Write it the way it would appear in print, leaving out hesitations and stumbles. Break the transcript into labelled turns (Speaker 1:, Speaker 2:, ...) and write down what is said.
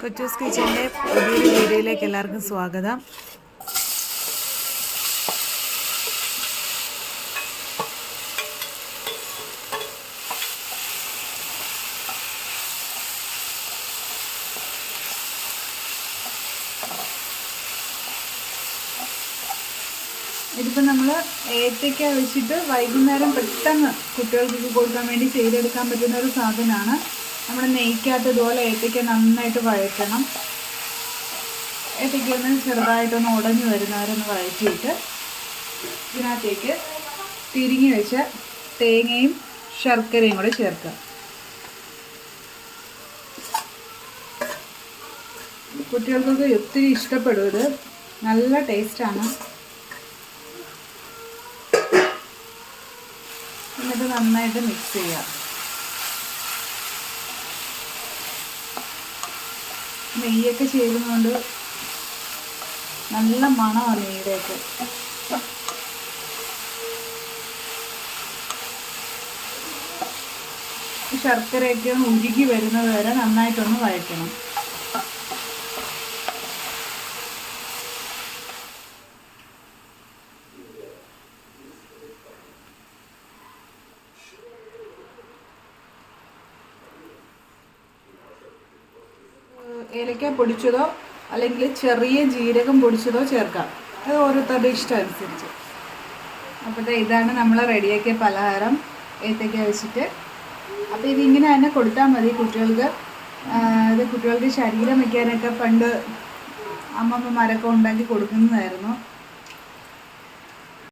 Speaker 1: കൊച്ചൂസ് കിച്ചൻ്റെ പുതിയൊരു വീഡിയോയിലേക്ക് എല്ലാവർക്കും സ്വാഗതം. ഇതിപ്പോൾ നമ്മൾ ഏത്തയ്ക്ക വെച്ചിട്ട് വൈകുന്നേരം പെട്ടെന്ന് കുട്ടികൾക്ക് കൊടുക്കാൻ വേണ്ടി ചെയ്തെടുക്കാൻ പറ്റുന്ന ഒരു സാധനമാണ്. നമ്മുടെ നെയ്ക്കകത്ത് ഇതുപോലെ ഏത്തയ്ക്ക നന്നായിട്ട് വഴറ്റണം. ഏത്തയ്ക്ക ഒന്ന് ചെറുതായിട്ടൊന്ന് ഉടഞ്ഞു വരുന്നവരൊന്ന് വഴറ്റിയിട്ട് ഇതിനകത്തേക്ക് തിരിഞ്ഞു വെച്ച തേങ്ങയും ശർക്കരയും കൂടെ ചേർക്കുക. കുട്ടികൾക്കൊക്കെ ഒത്തിരി ഇഷ്ടപ്പെടും. ഇത് നല്ല ടേസ്റ്റാണ്. എന്നിട്ട് നന്നായിട്ട് മിക്സ് ചെയ്യുക. നെയ്യൊക്കെ ചേരുന്നതുകൊണ്ട് നല്ല മണമാണ് നെയ്യുടെയൊക്കെ. ശർക്കരയൊക്കെ ഒന്ന് ഉരുകി വരുന്നത് വരെ നന്നായിട്ടൊന്ന് വഴറ്റണം. ഏലക്ക പൊടിച്ചതോ അല്ലെങ്കിൽ ചെറിയ ജീരകം പൊടിച്ചതോ ചേർക്കാം. അത് ഓരോരുത്തരുടെ ഇഷ്ടം അനുസരിച്ച്. അപ്പോൾ ഇതാണ് നമ്മൾ റെഡിയാക്കിയ പലഹാരം ഏത്തയ്ക്ക വെച്ചിട്ട്. അപ്പോൾ ഇതിങ്ങനെ തന്നെ കൊടുത്താൽ മതി കുട്ടികൾക്ക്. ഇത് കുട്ടികൾക്ക് ശരീരം വയ്ക്കാനൊക്കെ പണ്ട് അമ്മമ്മമാരൊക്കെ ഉണ്ടാക്കി കൊടുക്കുന്നതായിരുന്നു.